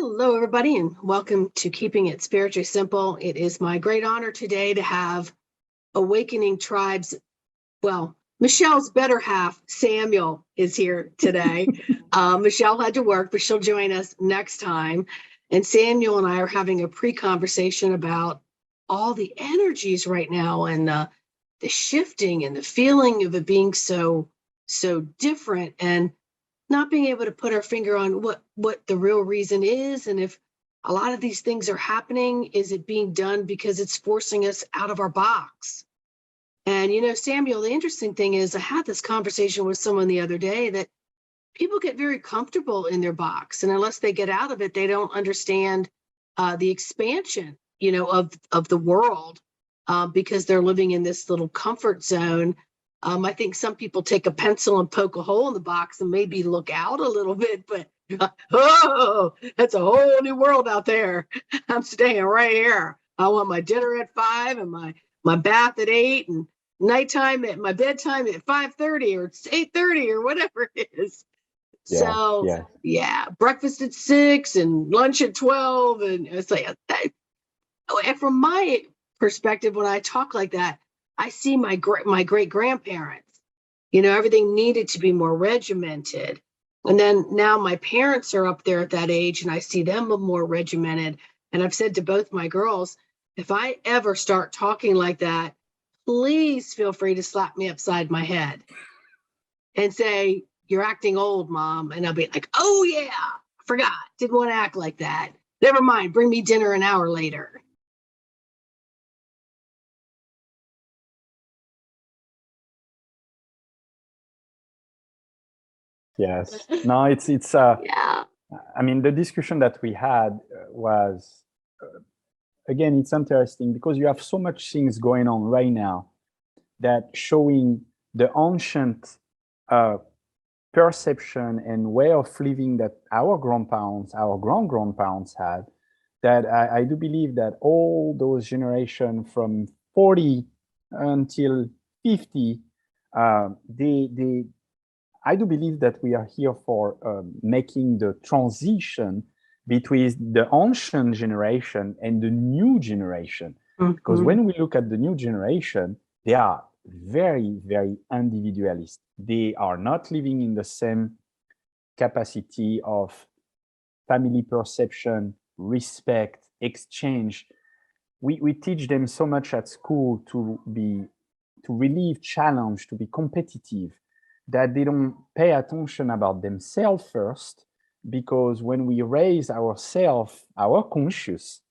Hello, everybody, and welcome to Keeping It Spiritually Simple. It is my great honor today to have Awakening Tribes. Well, Michelle's better half, Samuel, is here today. Michelle had to work, but she'll join us next time. And Samuel and I are having a pre-conversation about all the energies right now and the shifting and the feeling of it being so different, and not being able to put our finger on what the real reason is, and if a lot of these things are happening, is it being done because it's forcing us out of our box? And Samuel, the interesting thing is I had this conversation with someone the other day that people get very comfortable in their box, and unless they get out of it, they don't understand the expansion of the world, because they're living in this little comfort zone. I think some people take a pencil and poke a hole in the box and maybe look out a little bit, but oh, that's a whole new world out there. I'm staying right here. I want my dinner at 5 and my bath at 8 and nighttime at my bedtime at 5:30 or 8:30 or whatever it is. Yeah, breakfast at 6 and lunch at 12. And it's like, and from my perspective, when I talk like that, I see my great grandparents. Everything needed to be more regimented. And then now my parents are up there at that age, and I see them more regimented. And I've said to both my girls, if I ever start talking like that, please feel free to slap me upside my head and say, "You're acting old, Mom." And I'll be like, "Oh, yeah, I forgot. Didn't want to act like that. Never mind. Bring me dinner an hour later." Yes. No, it's Yeah. I mean, the discussion that we had was again, it's interesting because you have so much things going on right now that showing the ancient perception and way of living that our grandparents, our grand-grandparents had, that I do believe that all those generations from 40 until 50, I do believe that we are here for making the transition between the ancient generation and the new generation. Because when we look at the new generation, they are very, very individualist. They are not living in the same capacity of family perception, respect, exchange. We teach them so much at school to relieve challenge, to be competitive, that they don't pay attention about themselves first, because when we raise ourselves, our conscious,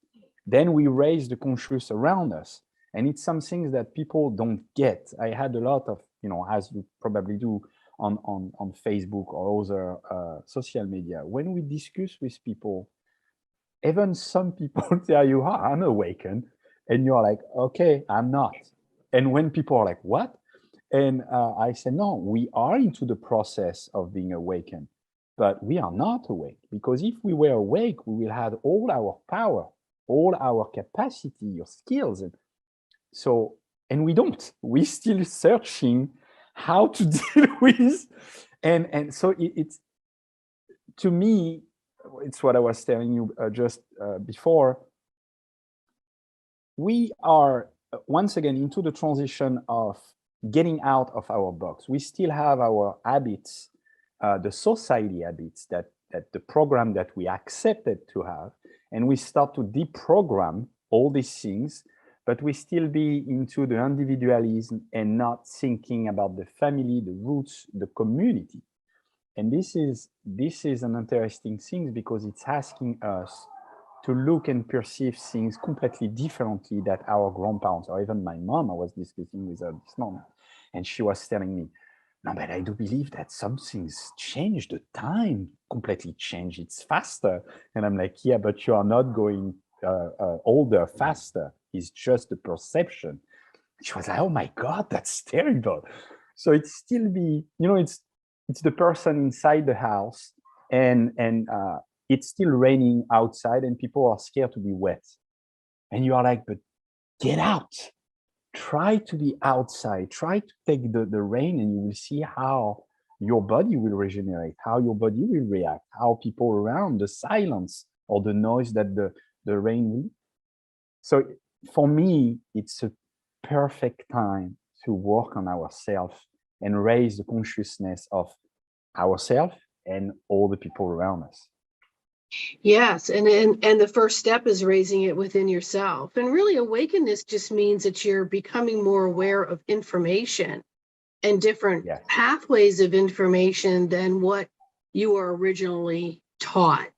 then we raise the conscious around us. And it's some things that people don't get. I had a lot of, as you probably do on Facebook or other social media, when we discuss with people, even some people tell you, I'm awakened. And you're like, okay, I'm not. And when people are like, what? And I said, no, we are into the process of being awakened, but we are not awake, because if we were awake, we will have all our power, all our capacity, your skills. And we don't. We're still searching how to deal with. And so it's, to me, it's what I was telling you just before. We are once again into the transition of getting out of our box. We still have our habits, the society habits, that the program that we accepted to have, and we start to deprogram all these things, but we still be into the individualism and not thinking about the family, the roots, the community. And this is an interesting thing, because it's asking us to look and perceive things completely differently that our grandparents, or even my mom, I was discussing with her this morning, and she was telling me, no, but I do believe that some things change, the time completely change, it's faster. And I'm like, yeah, but you are not going older faster, it's just the perception. She was like, oh my God, that's terrible. So it's still it's the person inside the house, and it's still raining outside and people are scared to be wet. And you are like, but get out. Try to be outside. Try to take the rain, and you will see how your body will regenerate, how your body will react, how people around, the silence or the noise that the rain will. So for me, it's a perfect time to work on ourselves and raise the consciousness of ourselves and all the people around us. Yes, and the first step is raising it within yourself. And really, awakeness just means that you're becoming more aware of information and different Yes. pathways of information than what you were originally taught.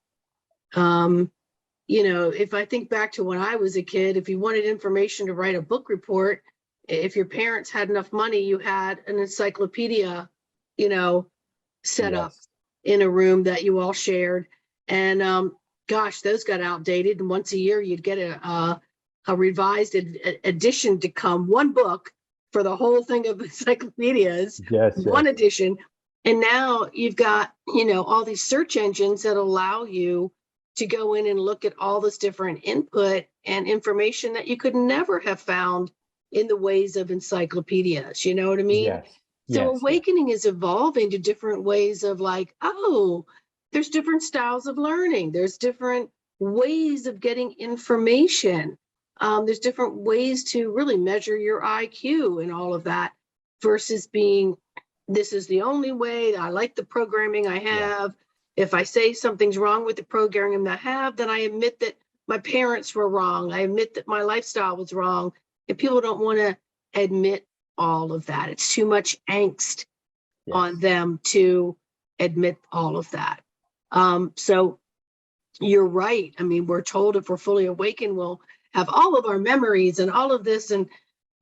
You know, if I think back to when I was a kid, if you wanted information to write a book report, if your parents had enough money, you had an encyclopedia, you know, set up Yes. in a room that you all shared. And gosh, those got outdated. And once a year, you'd get a revised edition to come, one book for the whole thing of encyclopedias, Yes, one yes. edition. And now you've got, you know, all these search engines that allow you to go in and look at all this different input and information that you could never have found in the ways of encyclopedias. You know what I mean? Yes. So Yes. Yes. awakening is evolving to different ways of like, oh, there's different styles of learning. There's different ways of getting information. There's different ways to really measure your IQ and all of that versus being, this is the only way. I like the programming I have. If I say something's wrong with the programming I have, then I admit that my parents were wrong. I admit that my lifestyle was wrong. And people don't want to admit all of that. It's too much angst on them to admit all of that. So you're right. I mean, we're told if we're fully awakened, we'll have all of our memories and all of this. And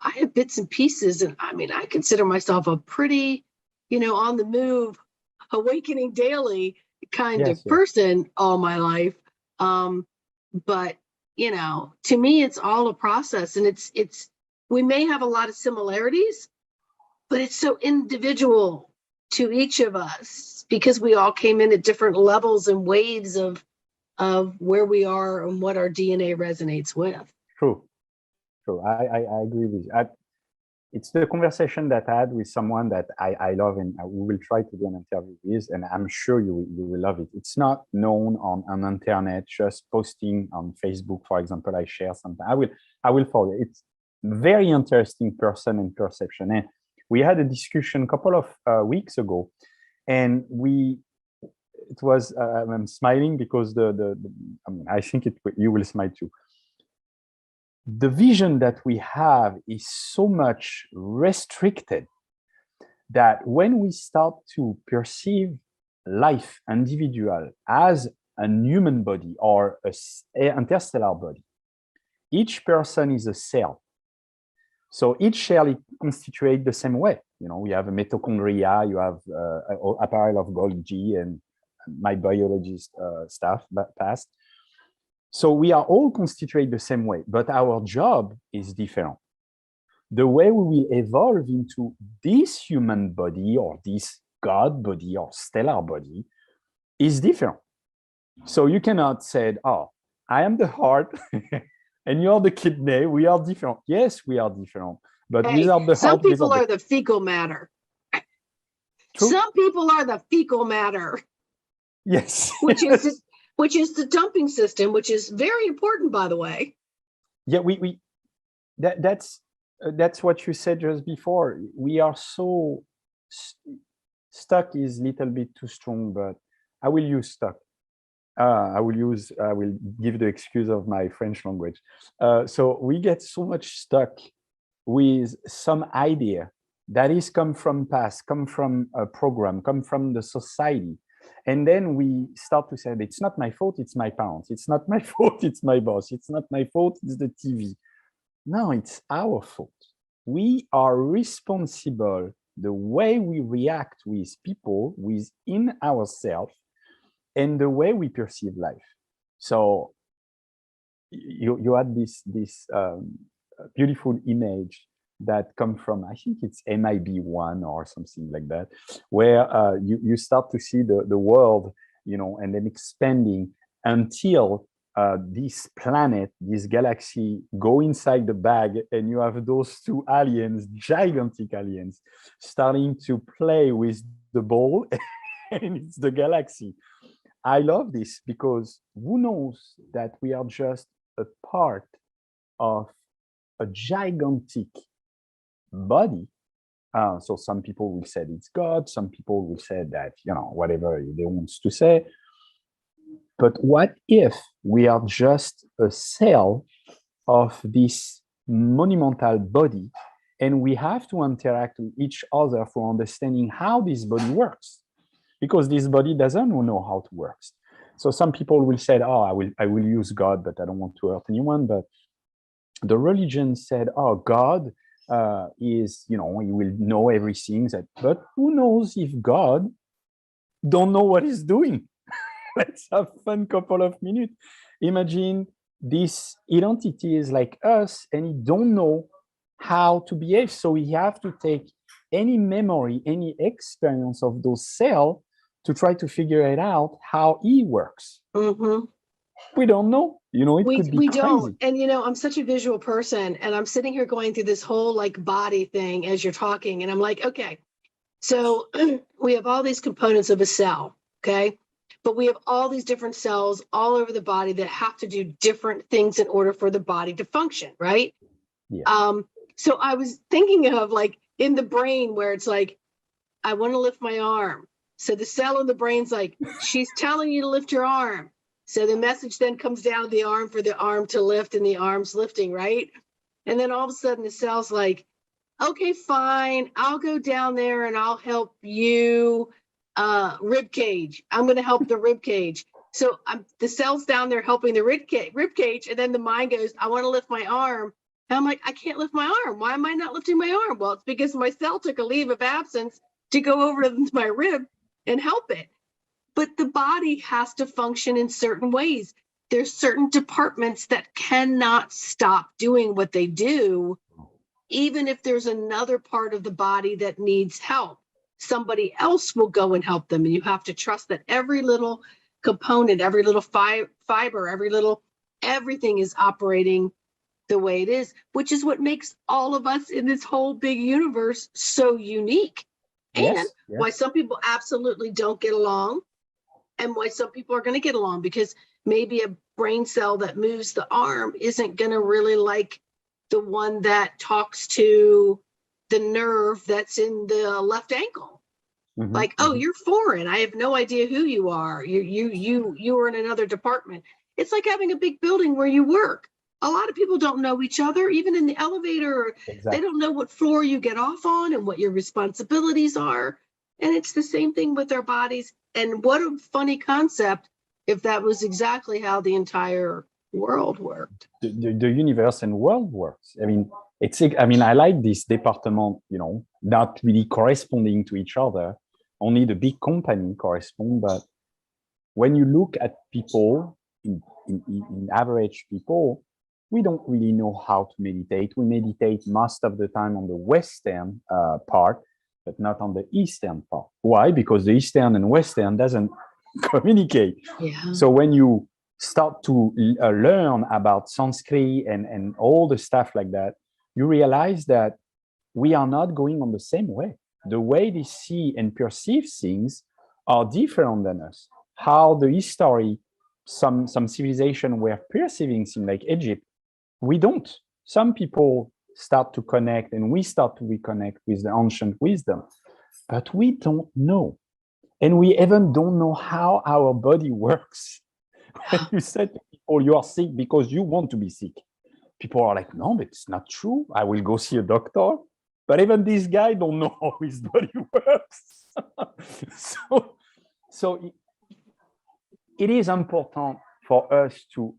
I have bits and pieces. And I mean, I consider myself a pretty, you know, on the move, awakening daily kind Yes. of person all my life. But, you know, to me, it's all a process, and we may have a lot of similarities, but it's so individual to each of us because we all came in at different levels and waves of where we are and what our DNA resonates with. True. I agree with you. It's the conversation that I had with someone that I love, and we will try to do an interview with, and I'm sure you will love it. It's not known on internet, just posting on Facebook, for example. I share something. I will follow. It's very interesting person and perception. And we had a discussion a couple of weeks ago, and it was I'm smiling because I mean, I think you will smile too. The vision that we have is so much restricted that when we start to perceive life individual as a human body or an interstellar body, each person is a cell. So each cell is constituted the same way. You know, we have a mitochondria, you have apparel of Golgi and my biologist past. So we are all constituted the same way, but our job is different. The way we will evolve into this human body or this God body or stellar body is different. So you cannot say, oh, I am the heart and you're the kidney. We are different. Yes, we are different. But without the some heart, people are the fecal matter. True. Some people are the fecal matter. Yes. Which is the dumping system, which is very important, by the way. Yeah, that's what you said just before. We are so stuck is a little bit too strong, but I will use stuck. I will give the excuse of my French language. So we get so much stuck with some idea that is come from past, come from a program, come from the society. And then we start to say, it's not my fault, it's my parents. It's not my fault, it's my boss. It's not my fault, it's the TV. No, it's our fault. We are responsible the way we react with people within ourselves and the way we perceive life. So you had this beautiful image that come from, I think it's MIB1 or something like that, where you start to see the world, you know, and then expanding until this planet, this galaxy go inside the bag, and you have those two aliens, gigantic aliens, starting to play with the ball, and it's the galaxy. I love this because who knows that we are just a part of a gigantic body. So some people will say it's God, some people will say that, whatever they want to say. But what if we are just a cell of this monumental body, and we have to interact with each other for understanding how this body works? Because this body doesn't know how it works. So some people will say, oh, I will use God, but I don't want to hurt anyone. But the religion said, oh, God is, he will know everything. But who knows if God don't know what he's doing? Let's have fun couple of minutes. Imagine this identity is like us, and he don't know how to behave. So we have to take any memory, any experience of those cells to try to figure it out how he works. Mm-hmm. We don't know. It could be we crazy. Don't. And I'm such a visual person, and I'm sitting here going through this whole like body thing as you're talking, and I'm like, okay, so we have all these components of a cell, okay? But we have all these different cells all over the body that have to do different things in order for the body to function, right? Yeah. So I was thinking of like in the brain where it's like, I want to lift my arm. So the cell in the brain's like, she's telling you to lift your arm. So the message then comes down the arm for the arm to lift, and the arm's lifting, right? And then all of a sudden the cell's like, okay, fine, I'll go down there and I'll help you, rib cage. I'm going to help the rib cage. So the cell's down there helping the rib cage, and then the mind goes, I want to lift my arm. And I'm like, I can't lift my arm. Why am I not lifting my arm? Well, it's because my cell took a leave of absence to go over to my rib and help it. But the body has to function in certain ways. There's certain departments that cannot stop doing what they do, even if there's another part of the body that needs help. Somebody else will go and help them. And you have to trust that every little component, every little fiber, everything is operating the way it is, which is what makes all of us in this whole big universe so unique. Yes, And yes. why some people absolutely don't get along, and why some people are going to get along, because maybe a brain cell that moves the arm isn't going to really like the one that talks to the nerve that's in the left ankle. Mm-hmm, like, oh, you're foreign. I have no idea who you are. You are in another department. It's like having a big building where you work. A lot of people don't know each other, even in the elevator. Exactly. They don't know what floor you get off on and what your responsibilities are. And it's the same thing with our bodies. And what a funny concept if that was exactly how the entire world worked. The universe and world works. I like this department, not really corresponding to each other. Only the big company correspond. But when you look at people, in average people, we don't really know how to meditate. We meditate most of the time on the Western part, but not on the Eastern part. Why? Because the Eastern and Western doesn't communicate. Yeah. So when you start to learn about Sanskrit and all the stuff like that, you realize that we are not going on the same way. The way they see and perceive things are different than us. How the history, some civilization were perceiving things like Egypt, we don't. Some people start to connect, and we start to reconnect with the ancient wisdom, but we don't know. And we even don't know how our body works. When you say to people, you are sick because you want to be sick, people are like, no, but it's not true. I will go see a doctor. But even this guy don't know how his body works. So it is important for us to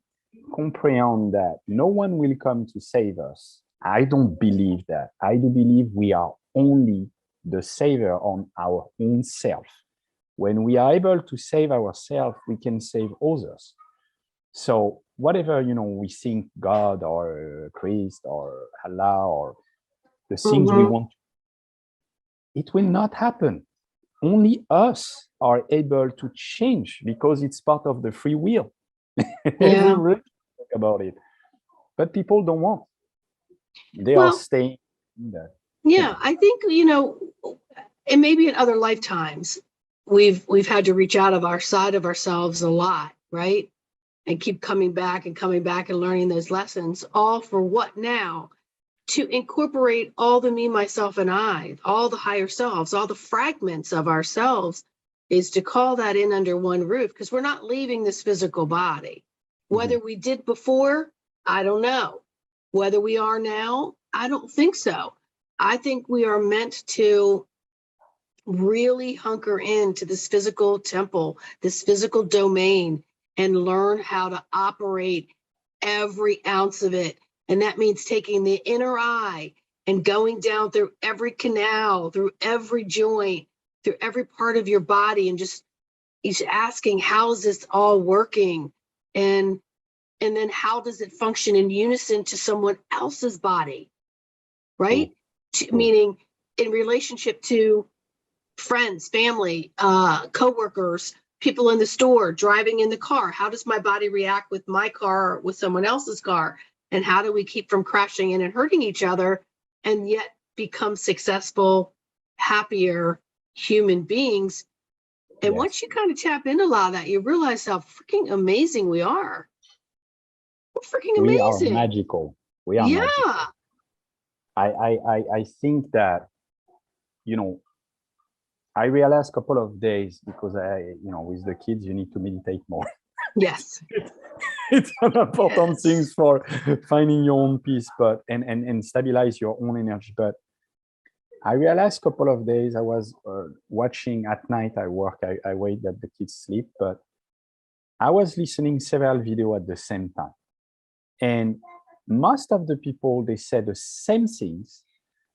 comprehend that no one will come to save us. I don't believe that. I do believe we are only the savior on our own self. When we are able to save ourselves, we can save others. So whatever, we think God or Christ or Allah or the things we want, it will not happen. Only us are able to change because it's part of the free will. Every religion talk about it, but people don't want. They are staying in that. Yeah, I think, and maybe in other lifetimes, we've had to reach out of our side of ourselves a lot, right? And keep coming back and learning those lessons, all for what now? To incorporate all the me, myself, and I, all the higher selves, all the fragments of ourselves, is to call that in under one roof, because we're not leaving this physical body. Whether we did before, I don't know. Whether we are now, I don't think so. I think we are meant to really hunker into this physical temple, this physical domain, and learn how to operate every ounce of it. And that means taking the inner eye and going down through every canal, through every joint, through every part of your body, and just asking, how is this all working? And then how does it function in unison to someone else's body, right? Meaning in relationship to friends, family, coworkers, people in the store, driving in the car. How does my body react with my car or with someone else's car? And how do we keep from crashing in and hurting each other and yet become successful, happier human beings? And once you kind of tap into a lot of that, you realize how freaking amazing we are. We're freaking amazing. We are magical. We are magical. I think that, you know, I realized a couple of days, because with the kids, you need to meditate more. Yes. It's an important thing for finding your own peace, but and stabilize your own energy. But I realized a couple of days, I was watching at night. I work. I wait that the kids sleep, but I was listening several videos at the same time, and most of the people, they said the same things,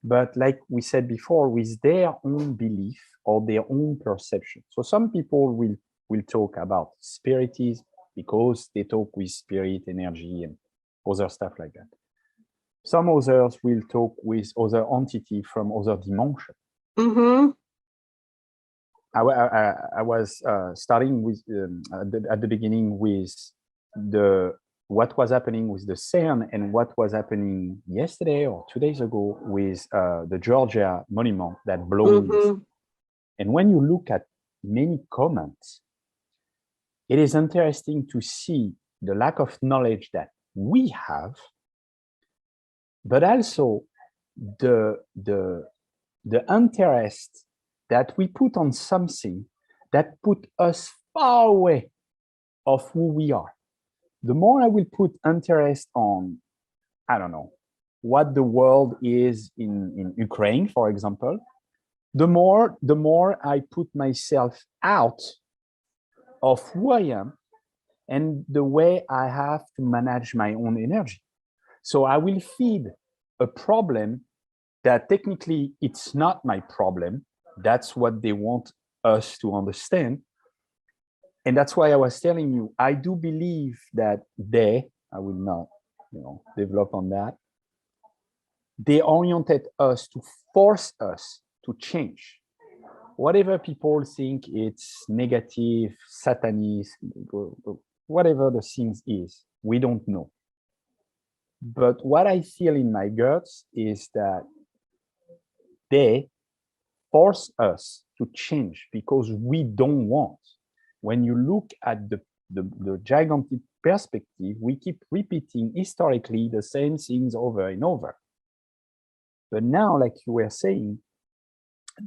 but like we said before, with their own belief or their own perception. So some people will talk about spiritism because they talk with spirit energy and other stuff like that. Some others will talk with other entity from other dimension. I was starting with at the beginning with what was happening with the CERN and what was happening yesterday or 2 days ago with the Georgia monument that blew. And when you look at many comments, it is interesting to see the lack of knowledge that we have, but also the interest that we put on something that put us far away of who we are. The more I will put interest on, I don't know, what the world is in Ukraine, for example, the more I put myself out of who I am and the way I have to manage my own energy. So I will feed a problem that technically it's not my problem. That's what they want us to understand. And that's why I was telling you, I do believe that I will not, develop on that. They oriented us to force us to change. Whatever people think it's negative, satanist, whatever the things is, we don't know. But what I feel in my guts is that they force us to change because we don't want. When you look at the gigantic perspective, we keep repeating historically the same things over and over. But now, like you were saying,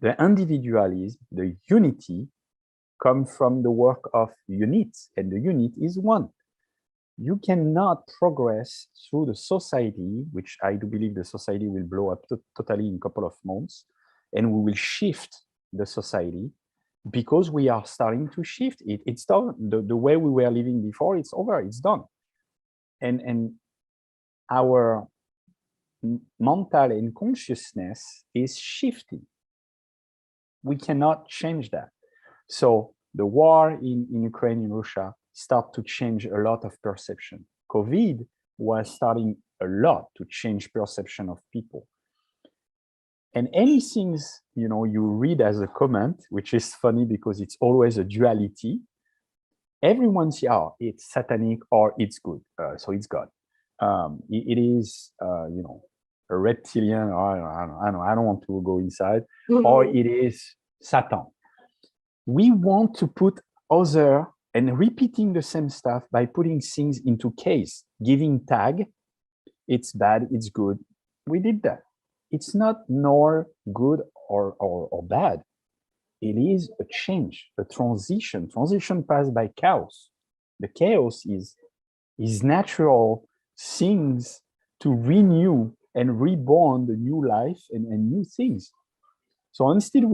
the individualism, the unity, come from the work of units, and the unit is one. You cannot progress through the society, which I do believe the society will blow up totally in a couple of months, and we will shift the society because we are starting to shift it. It's done. The way we were living before, it's over, it's done. And our mental and consciousness is shifting. We cannot change that. So the war in Ukraine and Russia start to change a lot of perception. COVID was starting a lot to change perception of people. And anything, you read as a comment, which is funny because it's always a duality. Everyone says, oh, it's satanic or it's good, so it's God. It is, a reptilian, or I don't want to go inside, or it is Satan. we want to put other and repeating the same stuff by putting things into case, giving tag, it's bad, it's good. We did that. It's not nor good or bad. It is a change, a transition. Transition passed by chaos. The chaos is natural things to renew and reborn the new life and new things. So until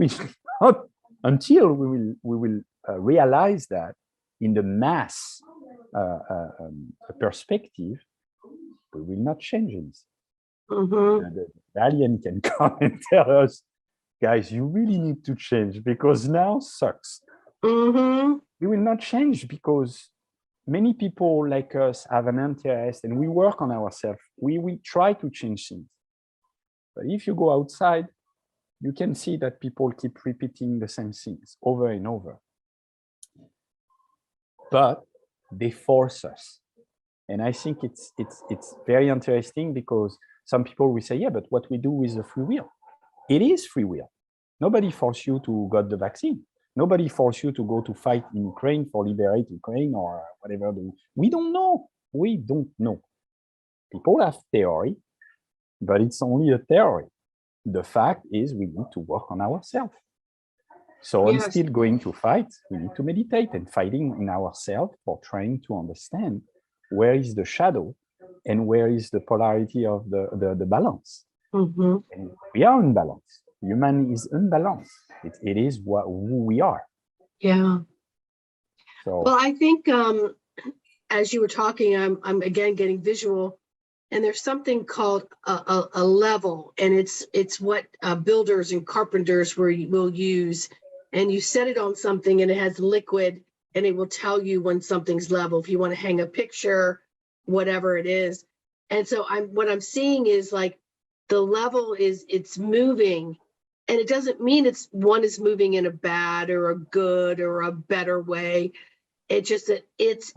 we will realize that in the mass perspective, we will not change it. The alien can come and tell us, guys, you really need to change because now sucks. We will not change because many people like us have an interest and we work on ourselves. We try to change things. But if you go outside, you can see that people keep repeating the same things over and over. But they force us. And I think it's very interesting because some people will say, yeah, but what we do is a free will. It is free will. Nobody forced you to get the vaccine. Nobody forced you to go to fight in Ukraine for liberate Ukraine or whatever. We don't know. We don't know. People have theory, but it's only a theory. The fact is we need to work on ourselves. So Yes. instead of going to fight, we need to meditate and fighting in ourselves for trying to understand where is the shadow and where is the polarity of the balance. And we are unbalanced. Human is unbalanced. It is who we are. Yeah. So, well, I think as you were talking, I'm again getting visual, and there's something called a level, and it's what builders and carpenters will use, and you set it on something and it has liquid, and it will tell you when something's level. If you want to hang a picture, whatever it is, and so what I'm seeing is like the level it's moving. And it doesn't mean one is moving in a bad or a good or a better way. It's just that it's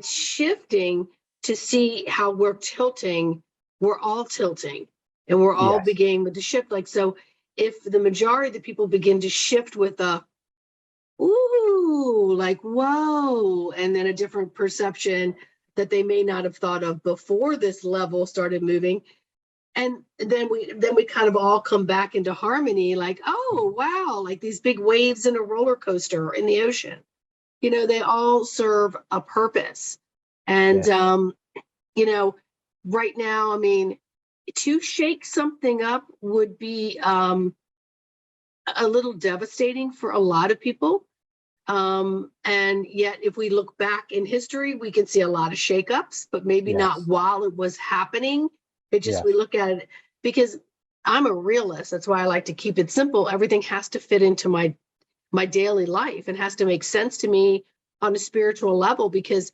shifting to see how we're tilting. We're all tilting, and we're all beginning to shift. Like, so if the majority of the people begin to shift with a, ooh, like, whoa, and then a different perception that they may not have thought of before this level started moving, and then we kind of all come back into harmony, like, oh, wow, like these big waves in a roller coaster in the ocean, they all serve a purpose. And, right now, I mean, to shake something up would be a little devastating for a lot of people. And yet, if we look back in history, we can see a lot of shakeups, but maybe not while it was happening. It just, we look at it because I'm a realist. That's why I like to keep it simple. Everything has to fit into my daily life and has to make sense to me on a spiritual level, because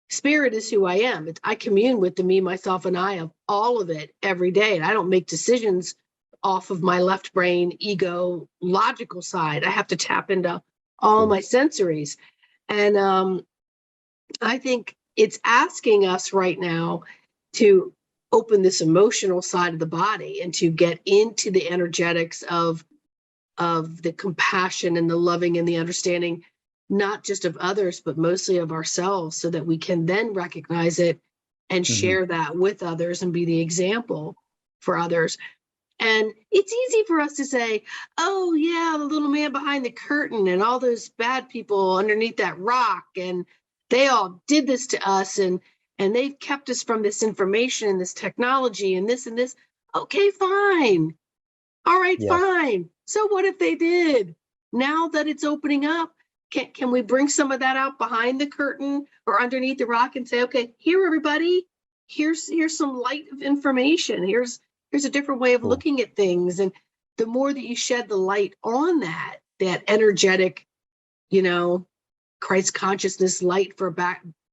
spirit is who I am. I commune with the me, myself, and I of all of it every day. And I don't make decisions off of my left brain, ego, logical side. I have to tap into all my sensories. And I think it's asking us right now to open this emotional side of the body and to get into the energetics of the compassion and the loving and the understanding, not just of others, but mostly of ourselves, so that we can then recognize it and share that with others and be the example for others. And it's easy for us to say, oh yeah, the little man behind the curtain and all those bad people underneath that rock, and they all did this to us, and they've kept us from this information and this technology and this and this. Okay, fine. All right, fine. So what if they did? Now that it's opening up, can we bring some of that out behind the curtain or underneath the rock and say, okay, here, everybody, here's some light of information. Here's a different way of looking at things. And the more that you shed the light on that energetic, Christ consciousness light, for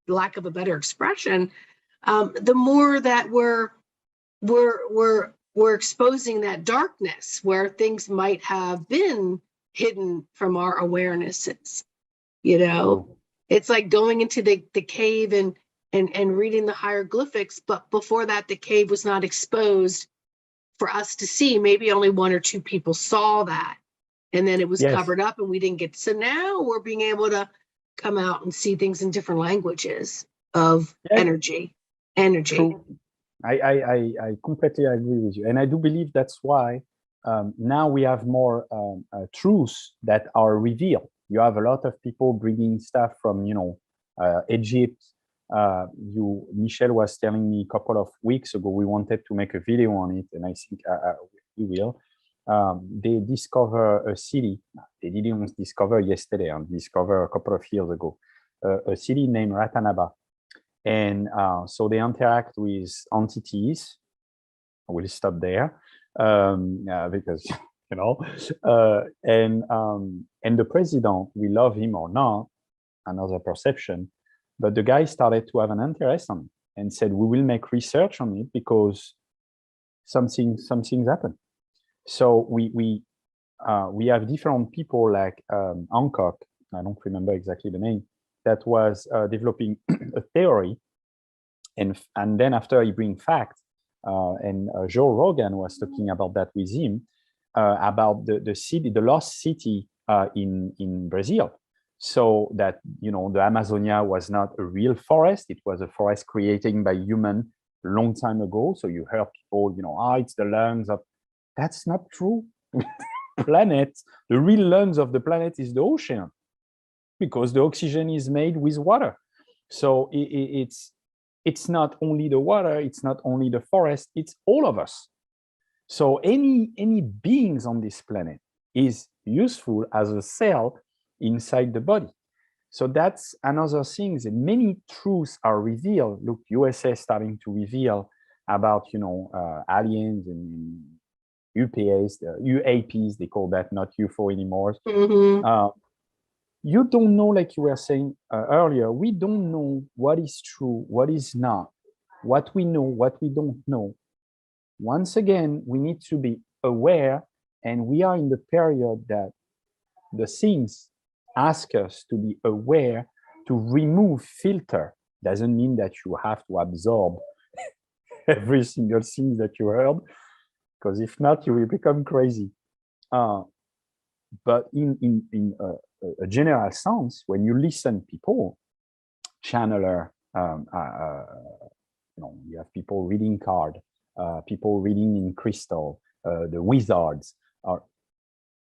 lack of a better expression, the more that we're exposing that darkness where things might have been hidden from our awarenesses. It's like going into the cave and reading the hieroglyphics, but before that, the cave was not exposed for us to see. Maybe only one or two people saw that. and then it was Yes. covered up and we didn't get. So now we're being able to come out and see things in different languages of energy. True. I completely agree with you. And I do believe that's why now we have more truths that are revealed. You have a lot of people bringing stuff from, Egypt. Michelle was telling me a couple of weeks ago, we wanted to make a video on it, and I think we will. They discover a city. They didn't discover yesterday, discover a couple of years ago, a city named Ratanaba. And so they interact with entities. I will stop there because, and the president, we love him or not, another perception, but the guy started to have an interest on it and said, we will make research on it because something's happened. So we have different people like Hancock, I don't remember exactly the name, that was developing a theory, and then after he bring facts, and Joe Rogan was talking about that with him, about the city, the lost city in Brazil. So that, the Amazonia was not a real forest, it was a forest created by human a long time ago. So you heard people, it's the lungs of, that's not true. Planet, the real lungs of the planet is the ocean, because the oxygen is made with water. So it's not only the water, it's not only the forest, it's all of us. So any beings on this planet is useful as a cell inside the body. So that's another thing, that many truths are revealed. Look, USA starting to reveal about, aliens and UAPs, they call that, not UFO anymore. Mm-hmm. You don't know, like you were saying earlier, we don't know what is true, what is not, what we know, what we don't know. Once again, we need to be aware, and we are in the period that the things ask us to be aware, to remove filter. Doesn't mean that you have to absorb every single thing that you heard, because if not, you will become crazy. But in a general sense, when you listen people, channeler, you have people reading card, people reading in crystal, the wizards,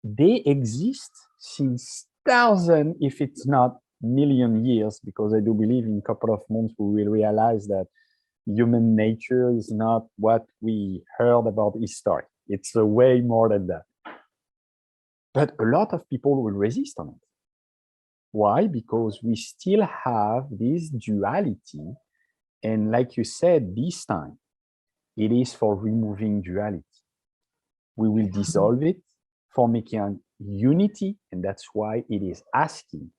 they exist since thousands, if it's not million years, because I do believe in a couple of months we will realize that human nature is not what we heard about history. It's way more than that. But a lot of people will resist on it. Why? Because we still have this duality. And like you said, this time, it is for removing duality. We will dissolve it for making unity. And that's why it is asking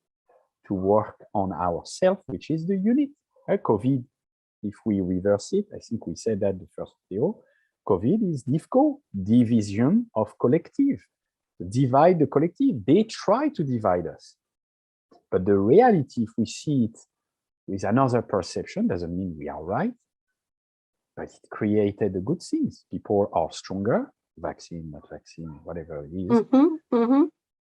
to work on ourselves, which is the unity. COVID, if we reverse it, I think we said that the first video, COVID is DIVCO, division of collective. Divide the collective. They try to divide us. But the reality, if we see it with another perception, doesn't mean we are right, but it created the good things. People are stronger, vaccine, not vaccine, whatever it is. Mm-hmm, mm-hmm.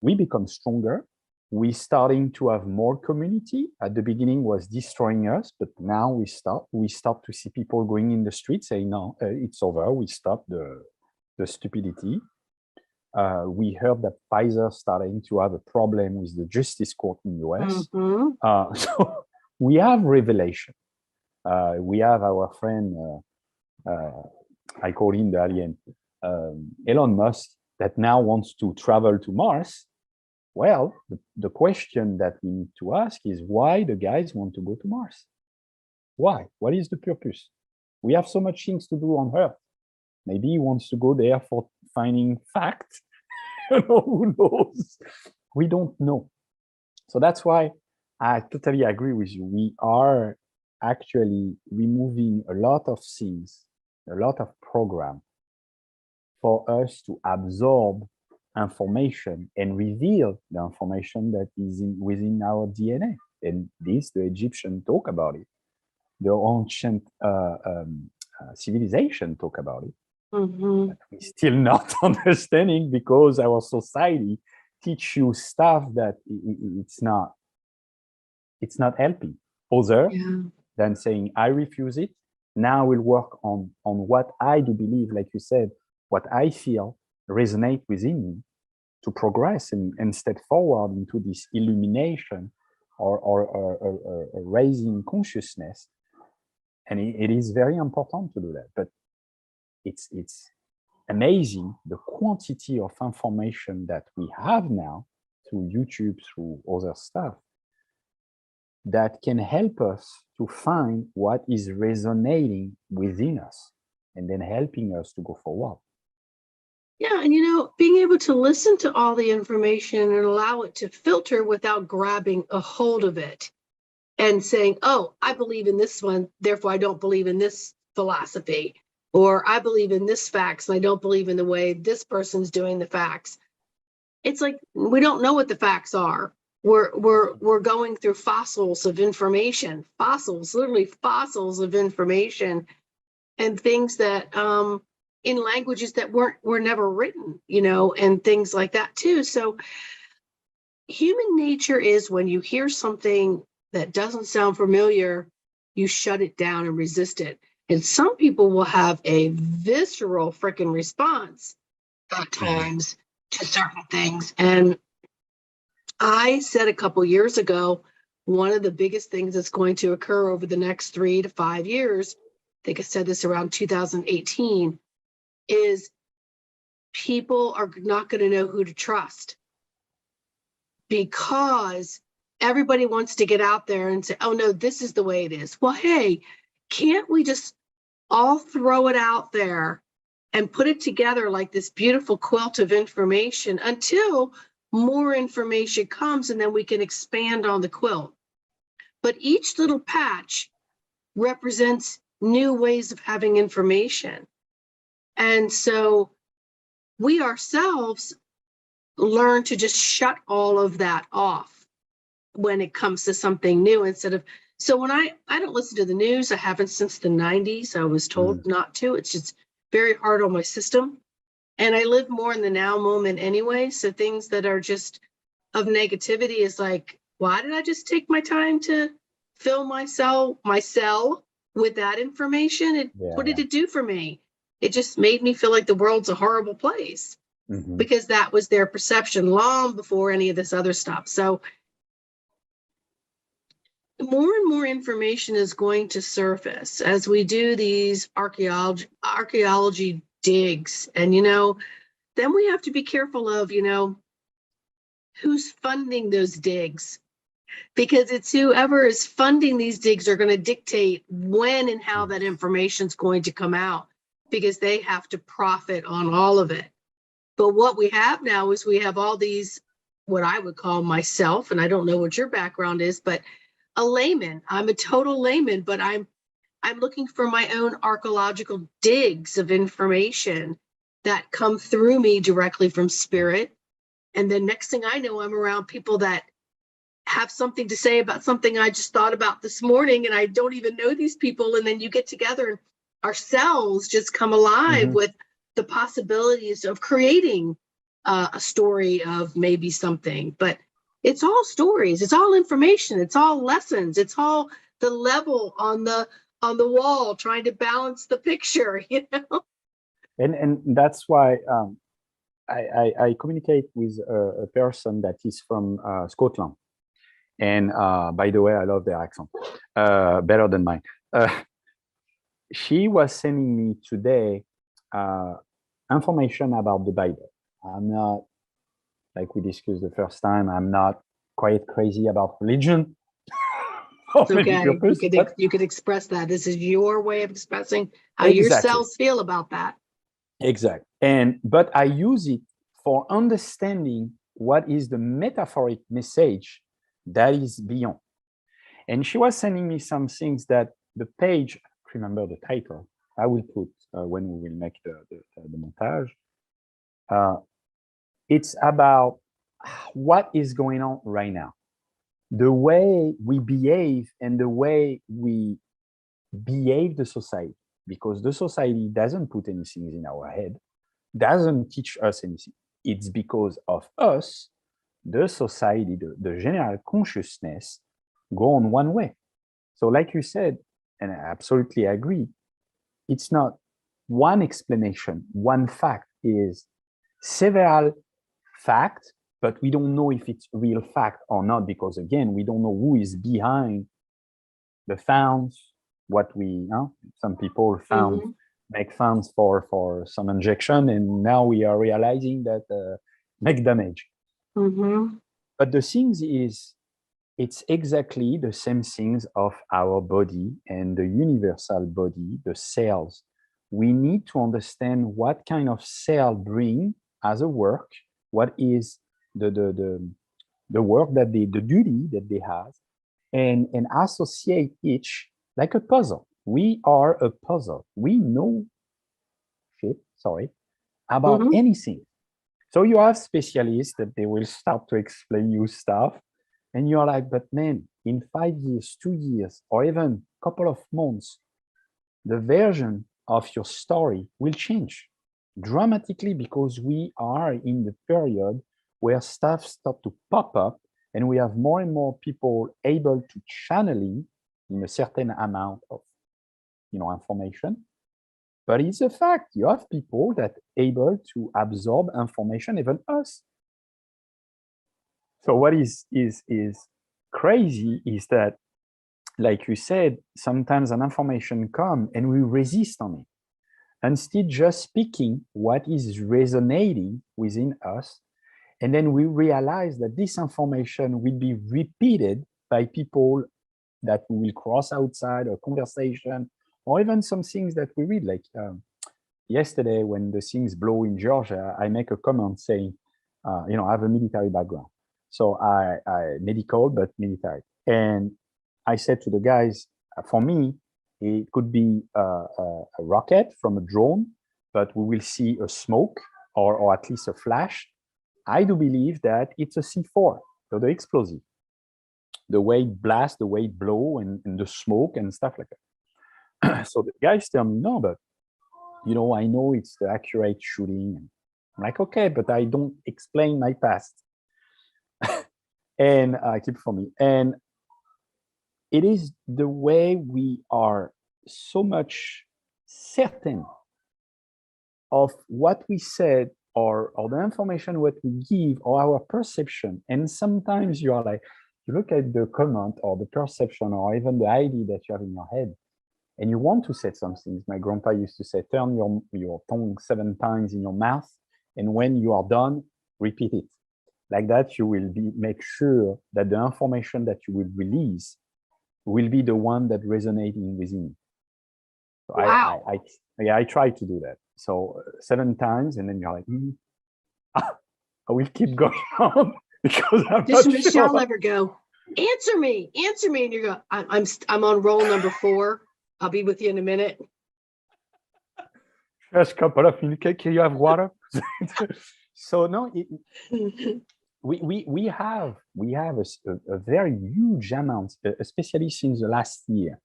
We become stronger. We starting to have more community. At the beginning was destroying us, but now we start to see people going in the street saying, no, it's over. We stop the stupidity. We heard that Pfizer starting to have a problem with the justice court in the US. Mm-hmm. So we have revelation. We have our friend, I call him the alien, Elon Musk, that now wants to travel to Mars. Well, the question that we need to ask is why the guys want to go to Mars? Why? What is the purpose? We have so much things to do on Earth. Maybe he wants to go there for finding facts. Who knows? We don't know. So that's why I totally agree with you. We are actually removing a lot of things, a lot of program for us to absorb information and reveal the information that is within our DNA. And this, the Egyptians talk about it. The ancient civilization talk about it. Mm-hmm. But we're still not understanding because our society teach you stuff that it's not helping. Other than saying, I refuse it. Now we'll work on what I do believe, like you said, what I feel resonate within me to progress and step forward into this illumination or raising consciousness. And it is very important to do that. But it's amazing the quantity of information that we have now through YouTube, through other stuff, that can help us to find what is resonating within us and then helping us to go forward. Yeah, and being able to listen to all the information and allow it to filter without grabbing a hold of it and saying, oh, I believe in this one, therefore I don't believe in this philosophy, or I believe in this facts and I don't believe in the way this person's doing the facts. It's like we don't know what the facts are. We're going through fossils of information, literally fossils of information, and things that in languages that were never written, and things like that too. So human nature is, when you hear something that doesn't sound familiar, you shut it down and resist it. And some people will have a visceral freaking response at times to certain things. And I said a couple years ago, one of the biggest things that's going to occur over the next 3 to 5 years, I think I said this around 2018, is people are not going to know who to trust, because everybody wants to get out there and say, oh no, this is the way it is. Well, hey, can't we just all throw it out there and put it together like this beautiful quilt of information until more information comes, and then we can expand on the quilt. But each little patch represents new ways of having information. And so we ourselves learn to just shut all of that off when it comes to something new, instead of, so when I don't listen to the news. I haven't since the 90s. I was told not to. It's just very hard on my system. And I live more in the now moment anyway. So things that are just of negativity is like, why did I just take my time to fill my cell with that information? What did it do for me? It just made me feel like the world's a horrible place, because that was their perception long before any of this other stuff. So more and more information is going to surface as we do these archaeology digs. And, then we have to be careful of, who's funding those digs, because it's whoever is funding these digs are going to dictate when and how that information is going to come out, because they have to profit on all of it. But what we have now is we have all these, what I would call myself, and I don't know what your background is, but a layman. I'm a total layman, but I'm looking for my own archaeological digs of information that come through me directly from spirit. And then next thing I know, I'm around people that have something to say about something I just thought about this morning, and I don't even know these people. And then you get together and our cells just come alive with the possibilities of creating a story of maybe something. But it's all stories, it's all information, it's all lessons, it's all the level on the wall trying to balance the picture, And that's why I communicate with a person that is from Scotland. And by the way, I love their accent, better than mine. She was sending me today information about the Bible. I'm not, like we discussed the first time, I'm not quite crazy about religion. It's okay. You could express that. This is your way of expressing how your cells feel about that. Exactly. But I use it for understanding what is the metaphoric message that is beyond. And she was sending me some things that the page, I remember the title, I will put when we will make the montage. It's about what is going on right now. The way we behave and the way we behave the society, because the society doesn't put anything in our head, doesn't teach us anything. It's because of us the society, the general consciousness go on one way. So like you said, and I absolutely agree, it's not one explanation, one fact, is several facts, but we don't know if it's real fact or not, because again, we don't know who is behind the founds, what we, you know, some people found make funds for some injection, and now we are realizing that make damage. But the thing is, it's exactly the same things of our body and the universal body, the cells. We need to understand what kind of cell bring as a work, what is the work that the duty that they have, and associate each like a puzzle. We are a puzzle. We know about anything. So you have specialists that they will start to explain you stuff, and you're like, but man, in 5 years, 2 years, or even a couple of months, the version of your story will change dramatically, because we are in the period where stuff start to pop up, and we have more and more people able to channeling in a certain amount of, you know, information. But it's a fact, you have people that able to absorb information, even us. So what is crazy is that, like you said, sometimes an information come and we resist on it. Instead, just speaking what is resonating within us, and then we realize that this information will be repeated by people that we will cross outside a conversation, or even some things that we read. Like yesterday, when the things blow in Georgia, I make a comment saying, you know, I have a military background. So I medical, but military. And I said to the guys, for me, it could be a rocket from a drone, but we will see a smoke or at least a flash. I do believe that it's a C4, so the explosive. The way it blasts, the way it blow, and the smoke and stuff like that. So the guys tell me, no, but you know, I know it's the accurate shooting. I'm like, okay, but I don't explain my past. And keep it for me. And it is the way we are so much certain of what we said, or the information what we give, or our perception. And sometimes you are like, you look at the comment or the perception or even the idea that you have in your head, and you want to say some things. My grandpa used to say, turn your tongue 7 times in your mouth, and when you are done, repeat it. Like that, you will make sure that the information that you will release will be the one that resonating within you. So wow. I try to do that. So 7 times, and then you're like, I will keep going on because I'm Does not Michelle sure. ever go, answer me, and you go, I'm on roll number 4. I'll be with you in a minute. Just a couple of minutes. Can you have water? So no, we have a very huge amount, especially since the last year,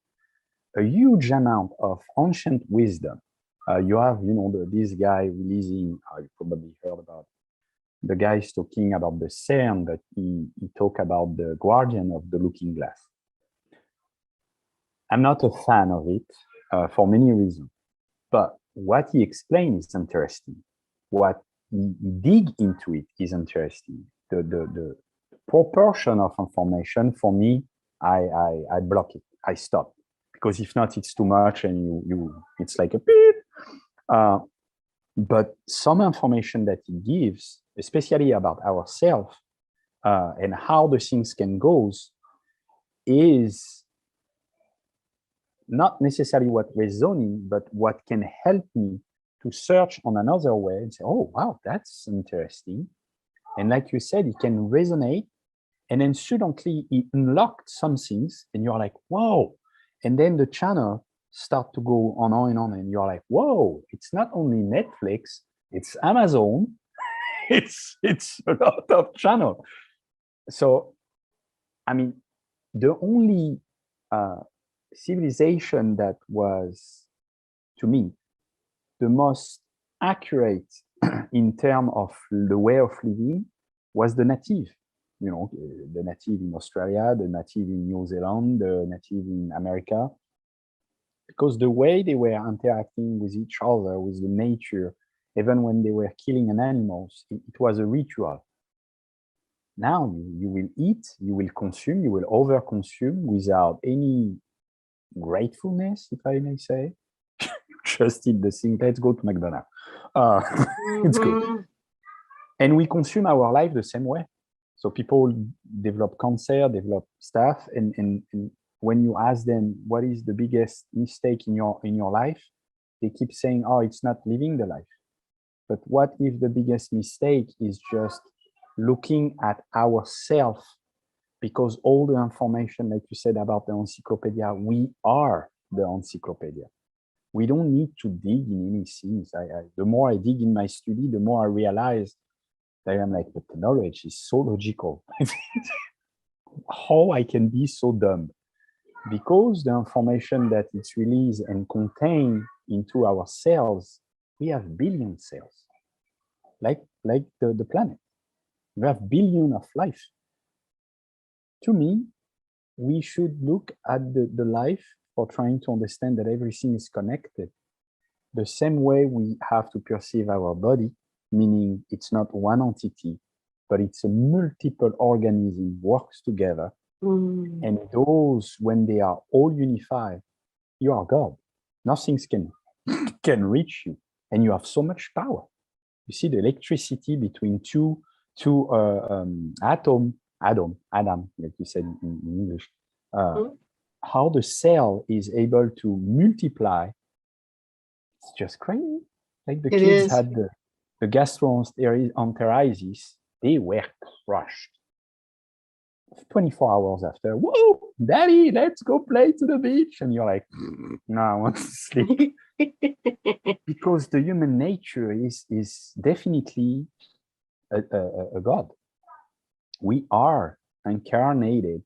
a huge amount of ancient wisdom. You have, you know, this guy releasing, you probably heard about, the guy is talking about the CERN, but he talked about the guardian of the looking glass. I'm not a fan of it for many reasons, but what he explained is interesting. What he dig into it is interesting. The proportion of information, for me, I block it. I stop, because if not, it's too much, and it's like a beep. But some information that he gives, especially about ourselves and how the things can go, is not necessarily what resonating, but what can help me to search on another way and say, oh, wow, that's interesting. And like you said, it can resonate. And then suddenly it unlocked some things, and you're like, whoa. And then the channel start to go on and on, and you're like, whoa, it's not only Netflix, it's Amazon, it's a lot of channel. So, I mean, the only civilization that was, to me, the most accurate in terms of the way of living was the native. the native in Australia, the native in New Zealand, the native in America, because the way they were interacting with each other, with the nature, even when they were killing an animal, it was a ritual. Now you will eat, you will consume, you will overconsume without any gratefulness, if I may say. Just eat the thing. Let's go to McDonald's. It's good. And we consume our life the same way. So people develop cancer, develop stuff, and when you ask them what is the biggest mistake in your life, they keep saying, "Oh, it's not living the life." But what if the biggest mistake is just looking at ourselves? Because all the information, like you said about the encyclopedia, we are the encyclopedia. We don't need to dig in any things. The more I dig in my study, the more I realize that I'm like, but the knowledge is so logical. How I can be so dumb? Because the information that it's released and contained into our cells, we have billion cells, like the planet. We have billion of life. To me, we should look at the life for trying to understand that everything is connected. The same way we have to perceive our body, meaning it's not one entity, but it's a multiple organism works together. And those, when they are all unified, you are God. Nothing can reach you, and you have so much power. You see the electricity between two Adam, like you said in English, how the cell is able to multiply. It's just crazy. Like the kids had the gastroenteritis, they were crushed. 24 hours after, whoa, daddy, let's go play to the beach. And you're like, no, I want to sleep. Because the human nature is definitely a God. We are incarnated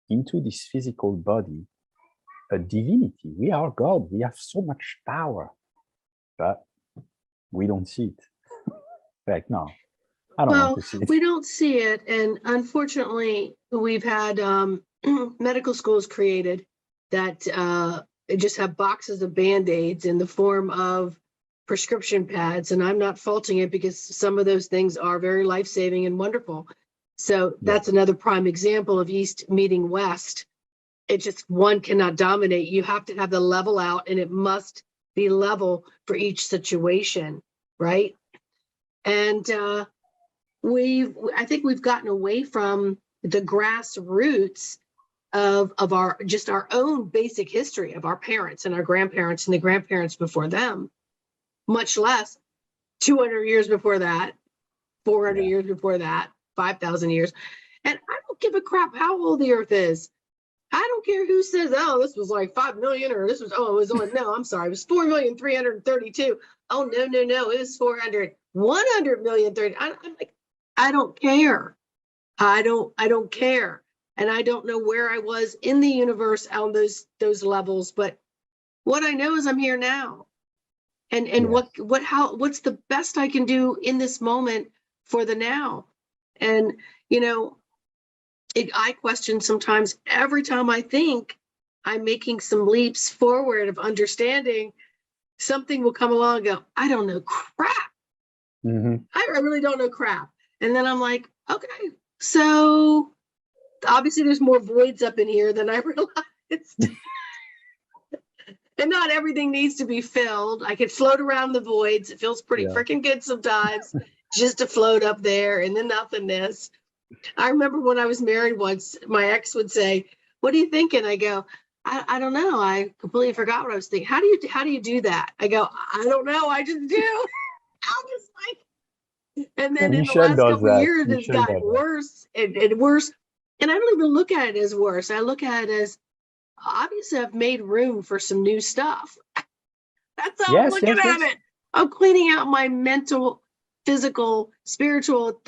into this physical body, a divinity. We are God. We have so much power, but we don't see it. Like, no, I don't want to see it. We don't see it. And unfortunately, we've had medical schools created that just have boxes of Band-Aids in the form of prescription pads. And I'm not faulting it because some of those things are very life-saving and wonderful. So that's another prime example of East meeting West. It just, one cannot dominate. You have to have the level out, and it must be level for each situation, right? And I think we've gotten away from the grassroots of our own basic history of our parents and our grandparents and the grandparents before them, much less 200 years before that, 400 years before that, 5,000 years. And I don't give a crap how old the earth is. I don't care who says, oh, this was like 5 million, or this was, it was only, no, I'm sorry, it was 4,332,000. Oh, no, it was 100 million 30. I'm like, I don't care. I don't care. And I don't know where I was in the universe on those levels, but what I know is I'm here now. And what's the best I can do in this moment for the now? And, I question sometimes every time I think I'm making some leaps forward of understanding, something will come along and go, I don't know crap. I really don't know crap. And then I'm like, okay, so obviously there's more voids up in here than I realized. And not everything needs to be filled. I could float around the voids. It feels pretty freaking good sometimes just to float up there in the nothingness. I remember when I was married once, my ex would say, what are you thinking? I go, I don't know. I completely forgot what I was thinking. How do you do that? I go, I don't know. I just do. I'll just like, and then in the last couple of years, it's gotten worse and worse. And I don't even look at it as worse. I look at it as, obviously I've made room for some new stuff. That's how I'm looking at it. I'm cleaning out my mental, physical, spiritual,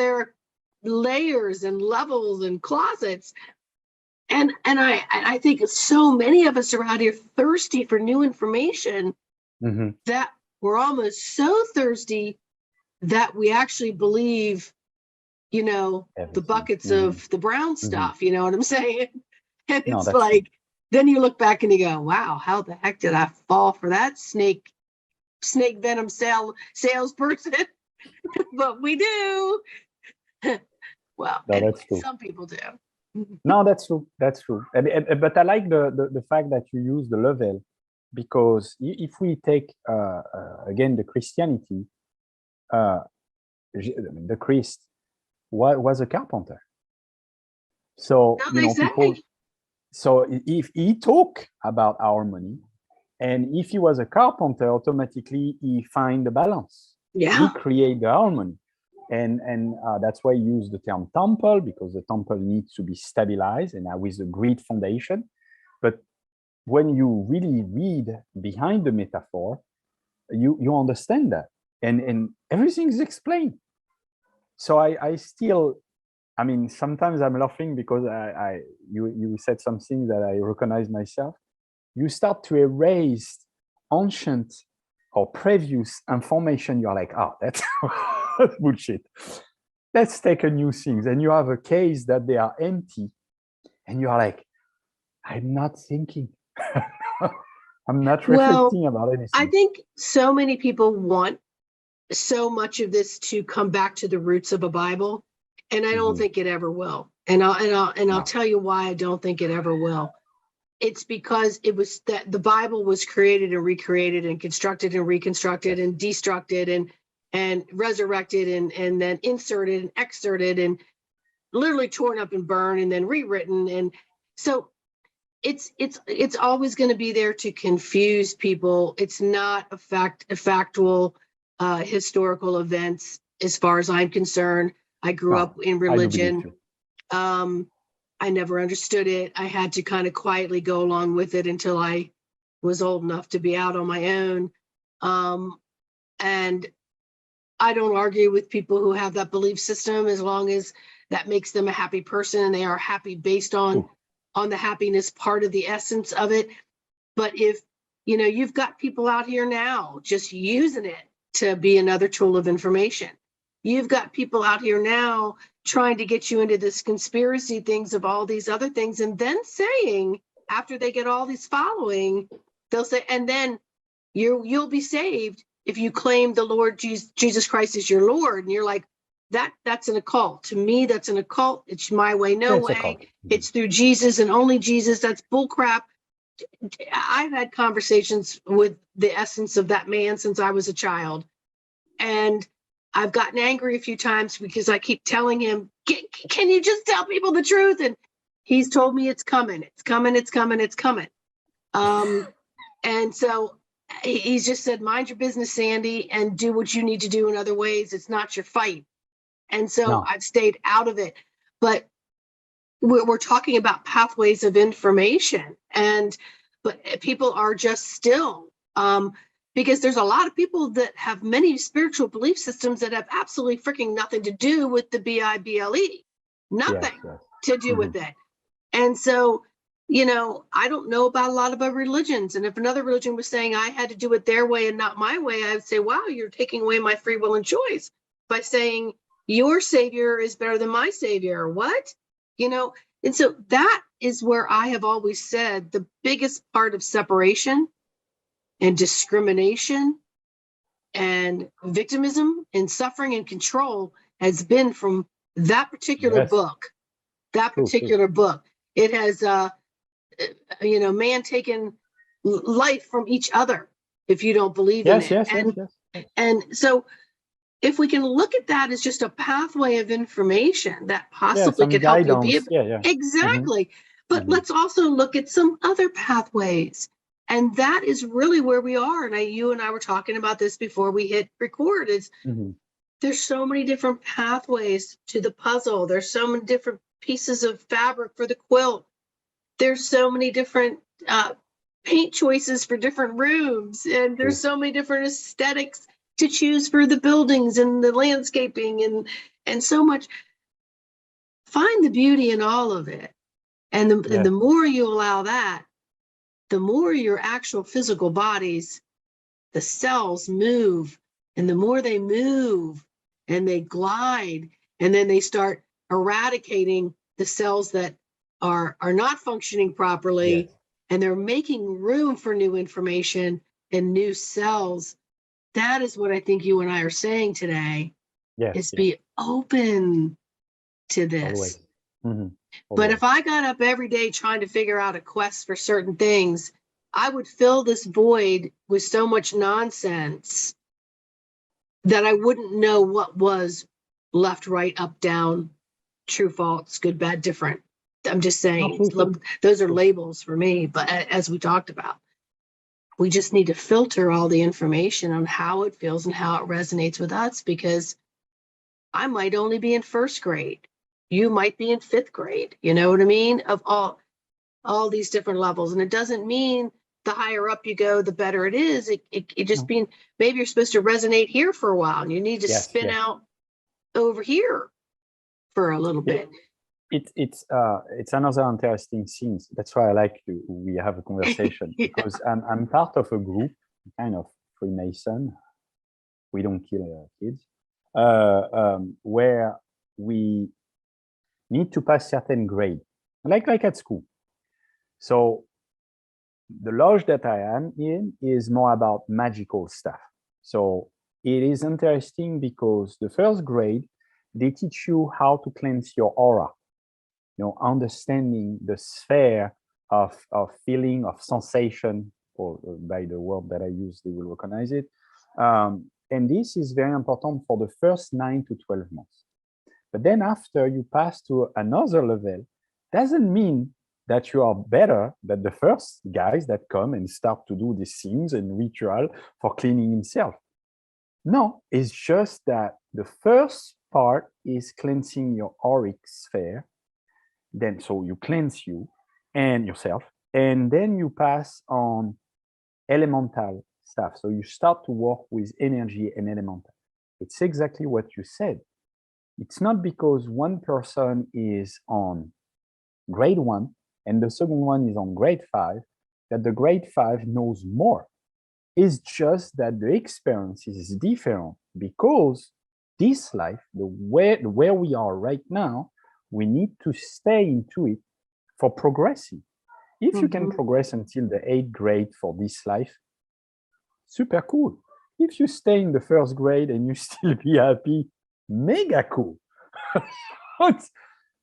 layers and levels and closets. And I think so many of us are out here thirsty for new information that we're almost so thirsty that we actually believe you know, the Everything. buckets of the brown stuff, you know what I'm saying? And No, it's that's like, true. then you look back and you go, wow, how the heck did I fall for that snake venom salesperson? But we do. Well, No, anyway, that's true. some people do. No, that's true. That's true. But I like the fact that you use the level, because if we take again the Christianity, the Christ was a carpenter. So No, you they know, say. people. So if he talk about harmony, and if he was a carpenter, automatically he find the balance. Yeah. He create the harmony. And that's why I use the term temple, because the temple needs to be stabilized and with a great foundation. But when you really read behind the metaphor, you understand that, and everything is explained. So I still, I mean, sometimes I'm laughing because you said something that I recognize myself. You start to erase ancient or previous information. You're like, oh, that's bullshit. Let's take a new things. And you have a case that they are empty, and you are like, I'm not thinking. I'm not reflecting about anything. I think so many people want so much of this to come back to the roots of a Bible, and I don't think it ever will. And I'll tell you why I don't think it ever will. It's because it was that the Bible was created and recreated and constructed and reconstructed and destructed and resurrected and then inserted and excerpted and literally torn up and burned and then rewritten. And so it's always going to be there to confuse people. It's not a factual historical events as far as I'm concerned. I grew up in religion. I never understood it. I had to kind of quietly go along with it until I was old enough to be out on my own. And I don't argue with people who have that belief system, as long as that makes them a happy person and they are happy based on the happiness part of the essence of it. But if, you know, you've got people out here now just using it to be another tool of information. You've got people out here now trying to get you into this conspiracy things of all these other things, and then saying, after they get all this following, they'll say, and then you'll be saved if you claim the Lord Jesus Christ is your Lord. And you're like, that's an occult. To me, that's an occult. It's my way, no way. It's through Jesus and only Jesus. That's bullcrap. I've had conversations with the essence of that man since I was a child. And I've gotten angry a few times because I keep telling him, can you just tell people the truth? And he's told me it's coming. It's coming. It's coming. It's coming. And so he's just said, mind your business, Sandy, and do what you need to do in other ways. It's not your fight. And so I've stayed out of it. But we're talking about pathways of information, but people are just still, because there's a lot of people that have many spiritual belief systems that have absolutely freaking nothing to do with the Bible, nothing to do with it. And so, you know, I don't know about a lot of other religions. And if another religion was saying I had to do it their way and not my way, I would say, wow, you're taking away my free will and choice by saying your savior is better than my savior. What? You know, and so that is where I have always said the biggest part of separation and discrimination and victimism and suffering and control has been from that particular book. That particular book. It has, you know, man taking life from each other if you don't believe in it. And so if we can look at that as just a pathway of information that possibly could help you be exactly. But let's also look at some other pathways. And that is really where we are. And you and I were talking about this before we hit record, is there's so many different pathways to the puzzle. There's so many different pieces of fabric for the quilt. There's so many different paint choices for different rooms. And there's so many different aesthetics to choose for the buildings and the landscaping and so much. Find the beauty in all of it. And the more you allow that, the more your actual physical bodies, the cells move, and the more they move and they glide and then they start eradicating the cells that are not functioning properly, Yes. and they're making room for new information and new cells. That is what I think you and I are saying today, Yes. is Yes. be open to this. Always. Mhm. But Always. if I got up every day trying to figure out a quest for certain things, I would fill this void with so much nonsense that I wouldn't know what was left, right, up, down, true, false, good, bad, different. I'm just saying, Absolutely. those are labels for me. But as we talked about, we just need to filter all the information on how it feels and how it resonates with us, because I might only be in first grade. You might be in fifth grade. You know what I mean? Of all these different levels. And it doesn't mean the higher up you go, the better it is. It just means maybe you're supposed to resonate here for a while and you need to Yes. spin Yes. out over here for a little bit. It's another interesting thing. That's why I like we have a conversation. Yeah. Because I'm part of a group, kind of Freemason. We don't kill kids, where we need to pass certain grade, like at school. So the lodge that I am in is more about magical stuff. So it is interesting because the first grade, they teach you how to cleanse your aura, understanding the sphere of feeling, of sensation, or by the word that I use, they will recognize it. And this is very important for the first 9 to 12 months. But then after you pass to another level, doesn't mean that you are better than the first guys that come and start to do these things and ritual for cleaning himself. No, it's just that the first part is cleansing your auric sphere. Then, so you cleanse you and yourself, and then you pass on elemental stuff. So you start to work with energy and elemental. It's exactly what you said. It's not because one person is on grade 1 and the second one is on grade 5 that the grade 5 knows more. It's just that the experience is different, because this life, where we are right now, we need to stay into it for progressing. If you can progress until the 8th grade for this life, super cool. If you stay in the first grade and you still be happy, mega cool.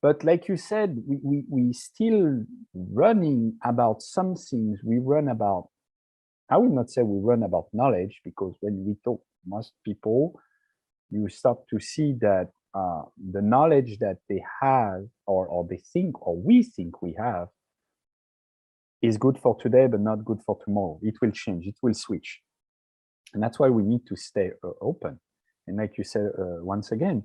But like you said, we still running about some things. We run about, I would not say we run about knowledge, because when we talk most people, you start to see that the knowledge that they have, or they think, or we think we have, is good for today, but not good for tomorrow. It will change, it will switch. And that's why we need to stay open. And like you said, once again,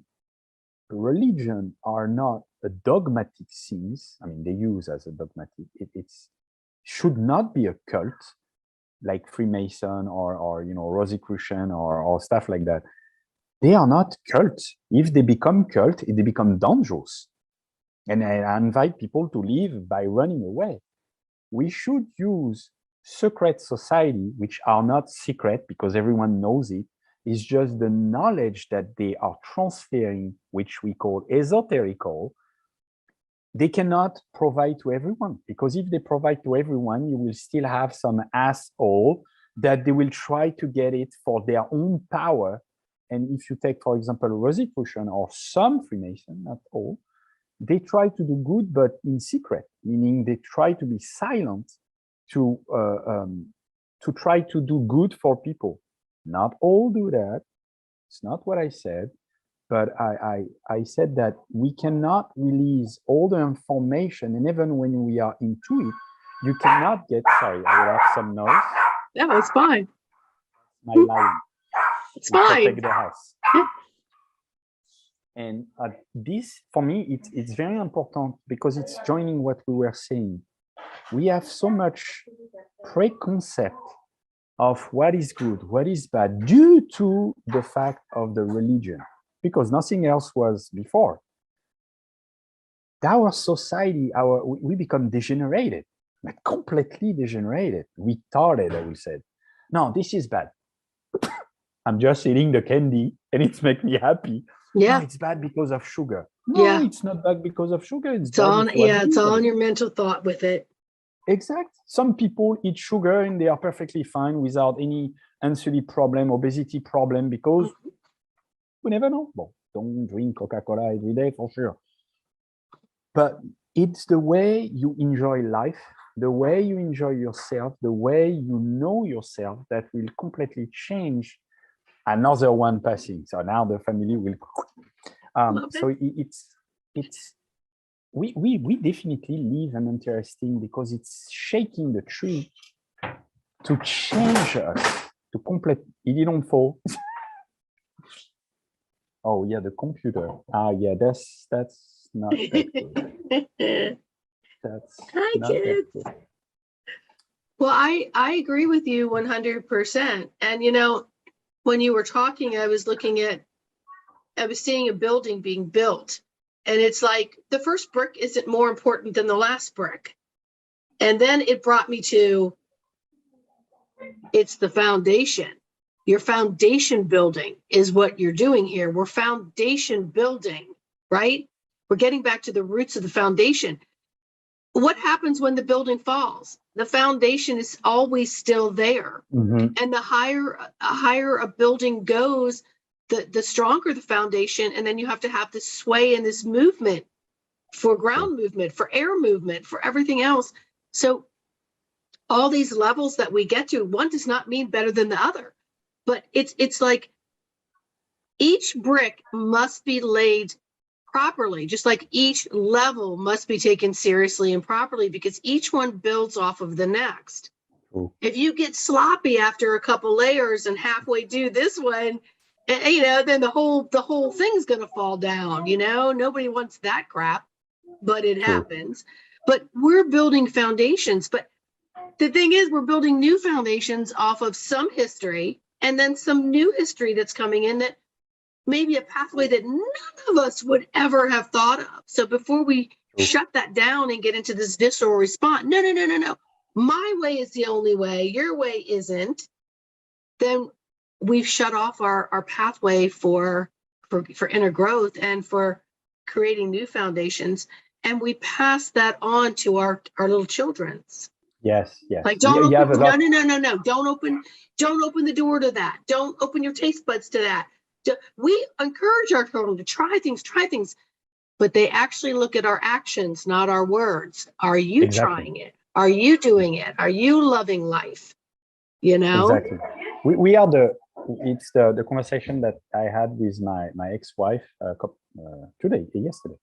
religion are not a dogmatic things. I mean, they use as a dogmatic. It's should not be a cult like Freemason or Rosicrucian or stuff like that. They are not cults. If they become cult, they become dangerous. And I invite people to leave by running away. We should use secret society, which are not secret because everyone knows it. It's just the knowledge that they are transferring, which we call esoterical. They cannot provide to everyone, because if they provide to everyone, you will still have some asshole that they will try to get it for their own power. And if you take, for example, Rosicrucian or some Freemason, not all, they try to do good, but in secret, meaning they try to be silent to try to do good for people. Not all do that. It's not what I said. But I said that we cannot release all the information, and even when we are into it, you cannot get, sorry, I will have some noise. No, it's fine. My lion. It's fine. Protect the house. And this, for me, it's very important, because it's joining what we were saying. We have so much preconcept of what is good, what is bad, due to the fact of the religion, because nothing else was before. Our society, we become degenerated, like completely degenerated, retarded, I would say. No, this is bad. I'm just eating the candy and it's make me happy. No, Yeah. it's bad because of sugar. No, Yeah. it's not bad because of sugar. It's It's bad on, if you yeah, it's abuse all of in it. your mental thought with it. Exact. Some people eat sugar and they are perfectly fine without any insulin problem, obesity problem, because we never know. Well, don't drink Coca-Cola every day for sure. But it's the way you enjoy life, the way you enjoy yourself, the way you know yourself that will completely change another one passing. So now the family will. So it's we definitely live an interesting, because it's shaking the tree to change us to complete. It didn't fall. Oh yeah, the computer. Yeah, that's not that good. That's Hi, not that kids. good. Well, I agree with you 100%. And when you were talking, I was seeing a building being built, and it's like the first brick isn't more important than the last brick. And then it brought me to, it's the foundation. Your foundation building is what you're doing here. We're foundation building, right? We're getting back to the roots of the foundation. What happens when the building falls? The foundation is always still there. Mm-hmm. And the higher a building goes, the stronger the foundation. And then you have to have this sway and this movement for ground movement, for air movement, for everything else. So all these levels that we get to, one does not mean better than the other, but it's like each brick must be laid properly, just like each level must be taken seriously and properly, because each one builds off of the next. Cool. If you get sloppy after a couple layers and halfway do this one, then the whole thing's gonna fall down. Nobody wants that crap, but it happens. But we're building foundations. But the thing is, we're building new foundations off of some history, and then some new history that's coming in, that maybe a pathway that none of us would ever have thought of. So before we shut that down and get into this visceral response, no. My way is the only way. Your way isn't. Then we've shut off our pathway for inner growth and for creating new foundations. And we pass that on to our little children's. Yes. Like, don't open, no. Don't open the door to that. Don't open your taste buds to that. We encourage our children to try things, but they actually look at our actions, not our words. Are you trying it? Are you doing it? Are you loving life? Exactly. We are it's the conversation that I had with my ex-wife yesterday.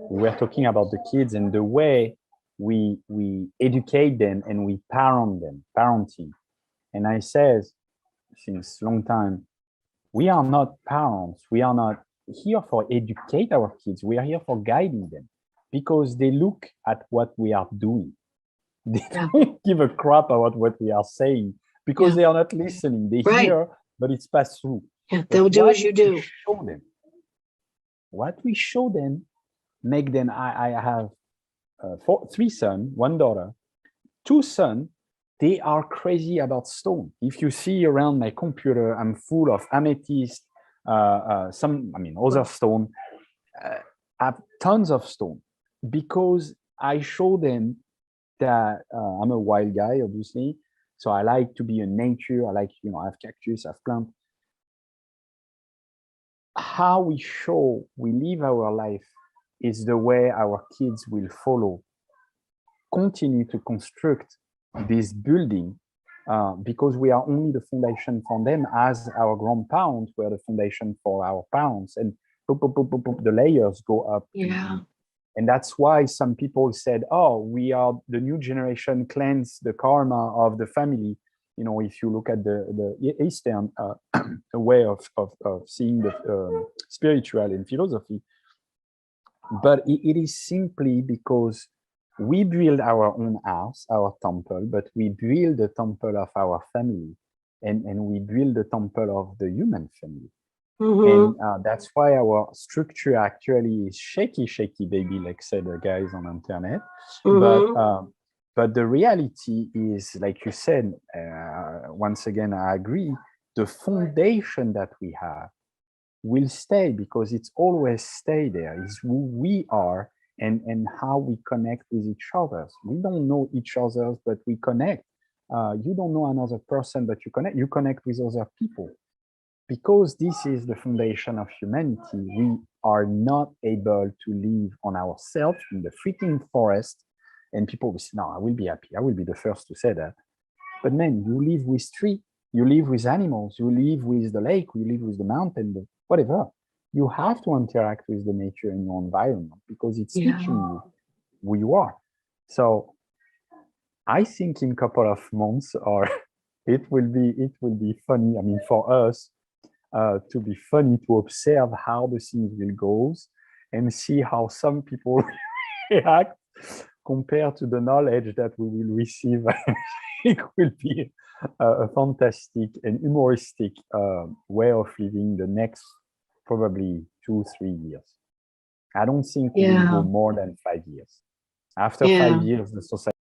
We were talking about the kids and the way we educate them and we parenting. And I says, since long time, we are not parents. We are not here for educate our kids. We are here for guiding them, because they look at what we are doing. They don't give a crap about what we are saying, because they are not listening. They hear, but it's passed through. Yeah, they'll do as you do. Show them. What we show them make them. I have 3 sons, 1 daughter, 2 sons. They are crazy about stone. If you see around my computer, I'm full of amethyst, other stone. I have tons of stone, because I show them that I'm a wild guy, obviously. So I like to be in nature. I like, I have cactus, I have plant. How we live our life is the way our kids will follow, continue to construct this building, because we are only the foundation for them, as our grandparents were the foundation for our parents, and the layers go up. And that's why some people said, oh, we are the new generation, cleanse the karma of the family. If you look at the Eastern way of seeing the spiritual and philosophy. But it is simply because we build our own house, our temple, but we build the temple of our family, and we build the temple of the human family. And that's why our structure actually is shaky, baby, like said the guys on the internet. But the reality is, like you said, once again, I agree, the foundation that we have will stay, because it's always stay there. It's who we are and how we connect with each other. We don't know each other, but we connect. You don't know another person, but you connect with other people. Because this is the foundation of humanity, we are not able to live on ourselves in the freaking forest. And people will say, no, I will be happy. I will be the first to say that. But man, you live with trees, you live with animals, you live with the lake, you live with the mountain, whatever. You have to interact with the nature in your environment, because it's teaching you who you are. So I think in a couple of months, or it will be funny. I mean, for us, to be funny to observe how the things will go and see how some people react compared to the knowledge that we will receive. It will be a fantastic and humoristic way of living the next probably 2-3 years. I don't think we will go more than 5 years. After 5 years, the society